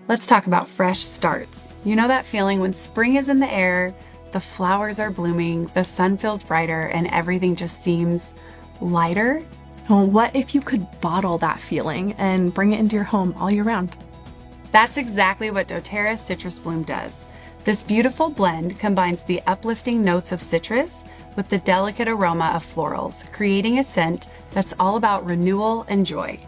Let's talk about fresh starts. You know that feeling when spring is in the air, the flowers are blooming, the sun feels brighter, and everything just seems lighter? Well, what if you could bottle that feeling and bring it into your home all year round? That's exactly what doTerra Citrus Bloom does. This beautiful blend combines the uplifting notes of citrus with the delicate aroma of florals, creating a scent that's all about renewal and joy.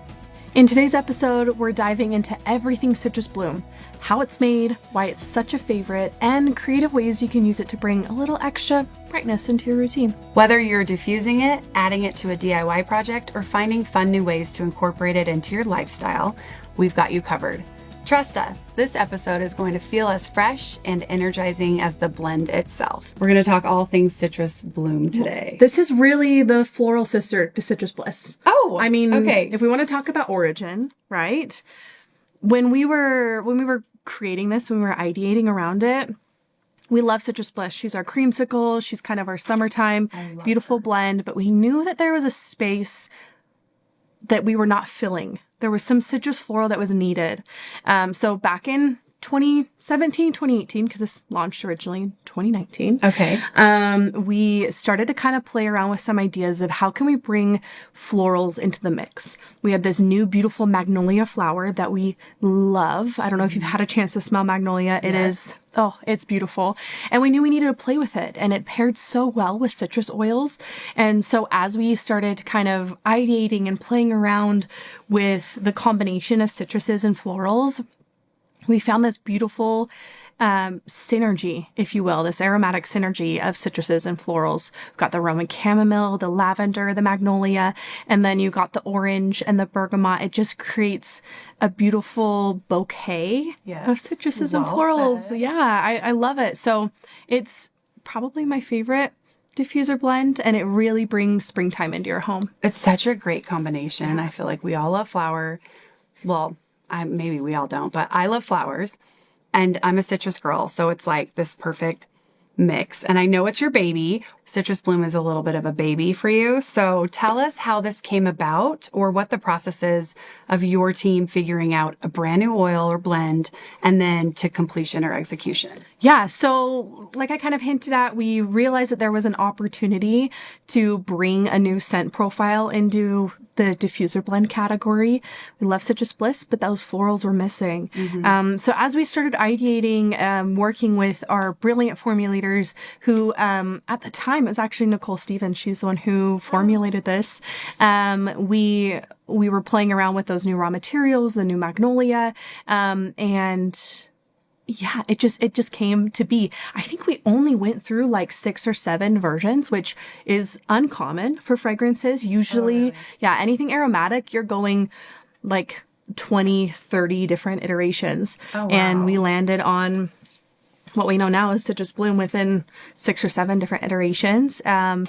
In today's episode, we're diving into everything citrus bloom, how it's made, why it's such a favorite, and creative ways you can use it to bring a little extra brightness into your routine. Whether you're diffusing it, adding it to a DIY project, or finding fun new ways to incorporate it into your lifestyle, we've got you covered. Trust us, this episode is going to feel as fresh and energizing as the blend itself. We're going to talk all things citrus bloom today. This is really the floral sister to citrus bliss. Oh, I mean, okay. If we want to talk about origin, right? When we were creating this, when we were ideating around it, we love citrus bliss. She's our creamsicle. She's kind of our summertime, beautiful blend. But we knew that there was a space that we were not filling. There was some citrus floral that was needed. So back in 2017, 2018, because this launched originally in 2019. Okay. We started to kind of play around with some ideas of how can we bring florals into the mix. We had this new beautiful magnolia flower that we love. I don't know if you've had a chance to smell magnolia. It is, oh, it's beautiful. And we knew we needed to play with it, and it paired so well with citrus oils. And so as we started kind of ideating and playing around with the combination of citruses and florals, we found this beautiful synergy, if you will, this aromatic synergy of citruses and florals. We've got the Roman chamomile, the lavender, the magnolia, and then you got the orange and the bergamot. It just creates a beautiful bouquet of citruses and florals. Said. Yeah, I love it. So it's probably my favorite diffuser blend, and it really brings springtime into your home. It's such a great combination. I feel like we all love flower. Well, maybe we all don't, but I love flowers, and I'm a citrus girl. So it's like this perfect mix. And I know it's your baby. Citrus bloom is a little bit of a baby for you. So tell us how this came about, or what the process is of your team figuring out a brand new oil or blend and then to completion or execution. Yeah. So like I kind of hinted at, we realized that there was an opportunity to bring a new scent profile into the diffuser blend category. We love citrus bliss, but those florals were missing. So as we started ideating, working with our brilliant formulators who, at the time, it was actually Nicole Stevens. She's the one who formulated this. We were playing around with those new raw materials, the new magnolia, and yeah, it just came to be. I think we only went through like 6 or 7 versions, which is uncommon for fragrances. Usually, anything aromatic, you're going like 20, 30 different iterations. Oh, wow. And we landed on what we know now is citrus bloom within 6 or 7 different iterations. When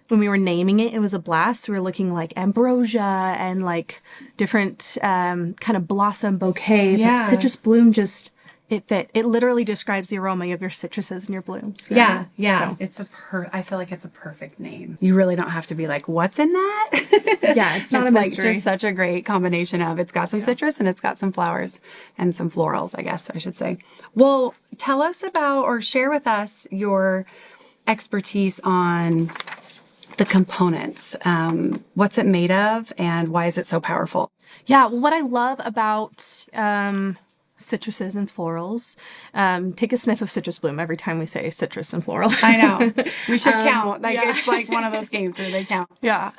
we were naming it, it was a blast. We were looking like ambrosia and like different kind of blossom bouquet. Yeah. But citrus bloom just... it fit. It literally describes the aroma of your citruses and your blooms. Yeah. So. I feel like it's a perfect name. You really don't have to be like, what's in that? Yeah, it's not a mystery. Like just such a great combination of, it's got some citrus and it's got some flowers and some florals, I guess I should say. Well, tell us about, or share with us your expertise on the components. What's it made of and why is it so powerful? Yeah, well, what I love about citruses and florals. Take a sniff of citrus bloom every time we say citrus and floral. I know. We should count. It's like one of those games where they count. Yeah.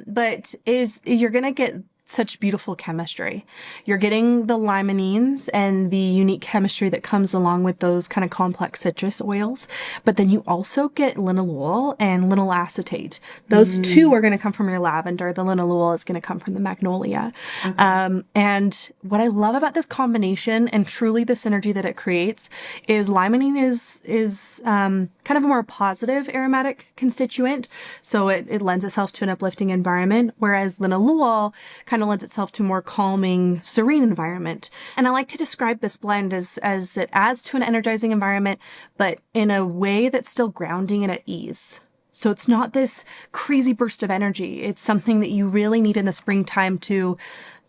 But you're going to get such beautiful chemistry. You're getting the limonene and the unique chemistry that comes along with those kind of complex citrus oils. But then you also get linalool and linalool acetate. Those two are going to come from your lavender. The linalool is going to come from the magnolia. Okay. And what I love about this combination and truly the synergy that it creates is limonene is kind of a more positive aromatic constituent. So it lends itself to an uplifting environment, whereas linalool kind of lends itself to a more calming, serene environment. And I like to describe this blend as it adds to an energizing environment, but in a way that's still grounding and at ease. So it's not this crazy burst of energy. It's something that you really need in the springtime to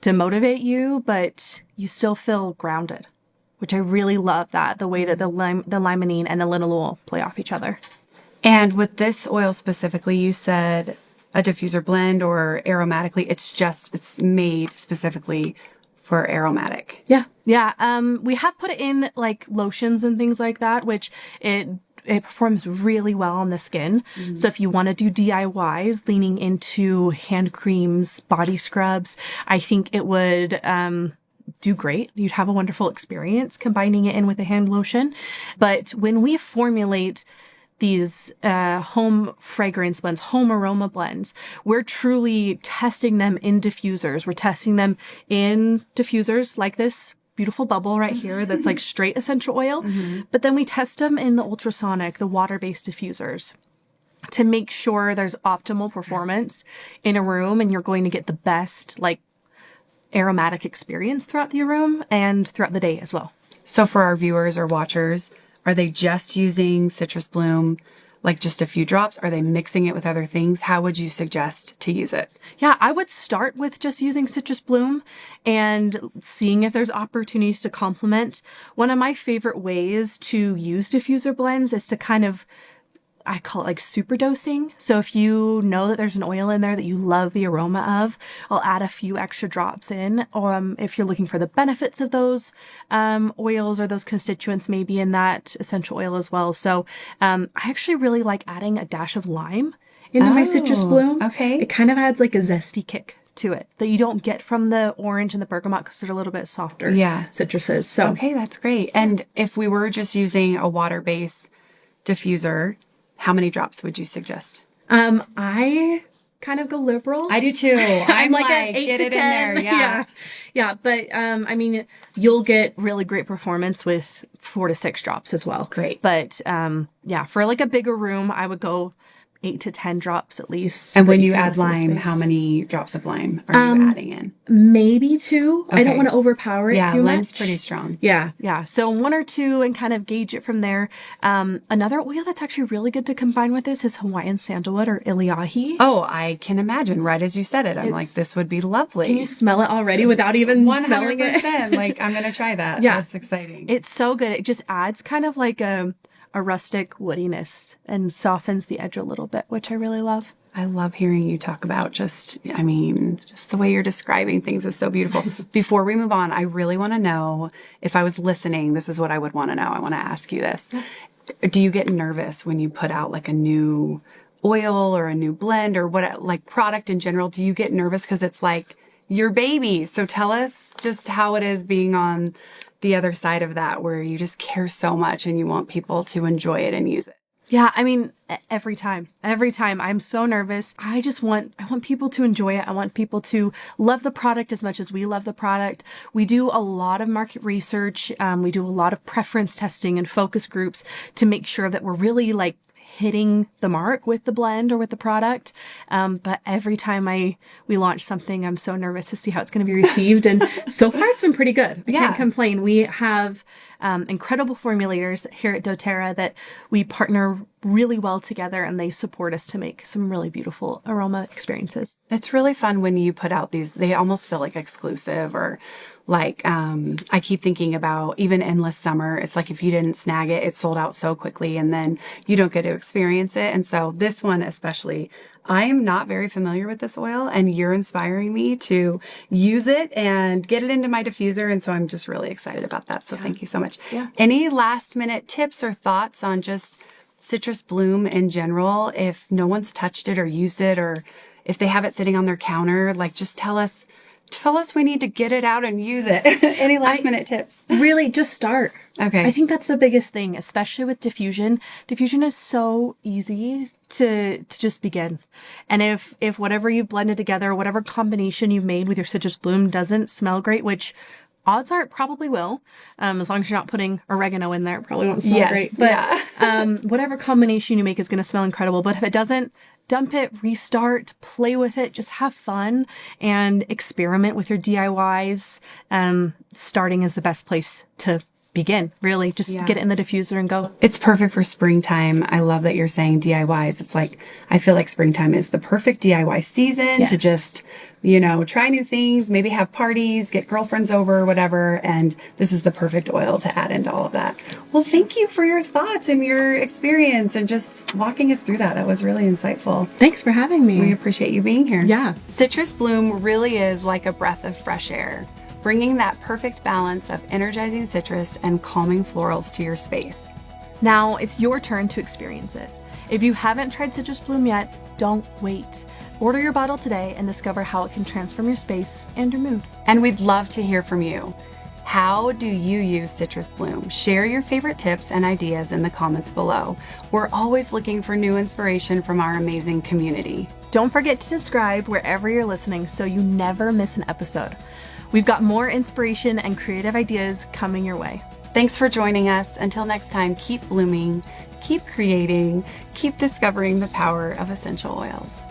motivate you, but you still feel grounded. which I really love that, the way that the limonene and the linalool play off each other. And with this oil specifically, you said a diffuser blend or aromatically, it's made specifically for aromatic. Yeah. Yeah. We have put it in like lotions and things like that, which it performs really well on the skin. Mm-hmm. So if you want to do DIYs, leaning into hand creams, body scrubs, I think it would do great. You'd have a wonderful experience combining it in with a hand lotion. But when we formulate these home fragrance blends, home aroma blends, we're truly testing them in diffusers. We're testing them in diffusers like this beautiful bubble right here that's like straight essential oil. Mm-hmm. But then we test them in the ultrasonic, the water-based diffusers, to make sure there's optimal performance in a room and you're going to get the best like aromatic experience throughout the room and throughout the day as well. So for our viewers or watchers, are they just using citrus bloom, like just a few drops? Are they mixing it with other things? How would you suggest to use it? Yeah, I would start with just using citrus bloom and seeing if there's opportunities to complement. One of my favorite ways to use diffuser blends is to kind of, I call it like super dosing. So if you know that there's an oil in there that you love the aroma of, I'll add a few extra drops in. If you're looking for the benefits of those oils or those constituents, maybe in that essential oil as well. So I actually really like adding a dash of lime into my citrus bloom. Okay. It kind of adds like a zesty kick to it that you don't get from the orange and the bergamot because they're a little bit softer citruses. So okay, that's great. And if we were just using a water-based diffuser, how many drops would you suggest? I kind of go liberal. I do too. I'm like at 8 get to it 10. in there. Yeah. But, I mean, you'll get really great performance with 4 to 6 drops as well. Great. But, for like a bigger room, I would go 8 to 10 drops at least. And when you add lime, how many drops of lime are you adding in? Maybe 2. Okay. I don't want to overpower it too much. Lime's pretty strong. Yeah. So 1 or 2 and kind of gauge it from there. Another oil that's actually really good to combine with this is Hawaiian sandalwood or iliahi. Oh, I can imagine. Right as you said it, I'm like, this would be lovely. Can you smell it already without even 100%. smelling it? Like, I'm going to try that. Yeah. That's exciting. It's so good. It just adds kind of like a rustic woodiness and softens the edge a little bit, which I really love. I love hearing you talk about just the way you're describing things is so beautiful. Before we move on, I really want to know, if I was listening, this is what I would want to know. I want to ask you this. Do you get nervous when you put out like a new oil or a new blend or what, like product in general? Do you get nervous because it's like your baby? So tell us just how it is being on the other side of that, where you just care so much and you want people to enjoy it and use it. Yeah, I mean, every time I'm so nervous. I want people to enjoy it. I want people to love the product as much as we love the product. We do a lot of market research. We do a lot of preference testing and focus groups to make sure that we're really like hitting the mark with the blend or with the product. But every time we launch something, I'm so nervous to see how it's going to be received. And so far it's been pretty good. I can't complain. We have incredible formulators here at doTerra that we partner really well together, and they support us to make some really beautiful aroma experiences. It's really fun when you put out these, they almost feel like exclusive, or like, I keep thinking about even Endless Summer. It's like if you didn't snag it, it sold out so quickly and then you don't get to experience it. And so this one especially, I'm not very familiar with this oil, and you're inspiring me to use it and get it into my diffuser. And so I'm just really excited about that. So thank you so much. Yeah. Any last minute tips or thoughts on just citrus bloom in general, if no one's touched it or used it, or if they have it sitting on their counter? Like, just tell us we need to get it out and use it. Any last minute tips? Really, just start. Okay. I think that's the biggest thing, especially with diffusion. Diffusion is so easy to just begin. And if whatever you've blended together, whatever combination you've made with your citrus bloom doesn't smell great, which odds are it probably will, as long as you're not putting oregano in there, it probably won't smell great. But whatever combination you make is going to smell incredible. But if it doesn't, dump it, restart, play with it, just have fun and experiment with your DIYs. Starting is the best place to begin, really. Just get it in the diffuser and go. It's perfect for springtime. I love that you're saying DIYs. It's like, I feel like springtime is the perfect DIY season to just, you know, try new things, maybe have parties, get girlfriends over, whatever. And this is the perfect oil to add into all of that. Well, thank you for your thoughts and your experience and just walking us through that. That was really insightful. Thanks for having me. We appreciate you being here. Yeah. Citrus bloom really is like a breath of fresh air, bringing that perfect balance of energizing citrus and calming florals to your space. Now it's your turn to experience it. If you haven't tried citrus bloom yet, don't wait. Order your bottle today and discover how it can transform your space and your mood. And we'd love to hear from you. How do you use citrus bloom? Share your favorite tips and ideas in the comments below. We're always looking for new inspiration from our amazing community. Don't forget to subscribe wherever you're listening so you never miss an episode. We've got more inspiration and creative ideas coming your way. Thanks for joining us. Until next time, keep blooming, keep creating, keep discovering the power of essential oils.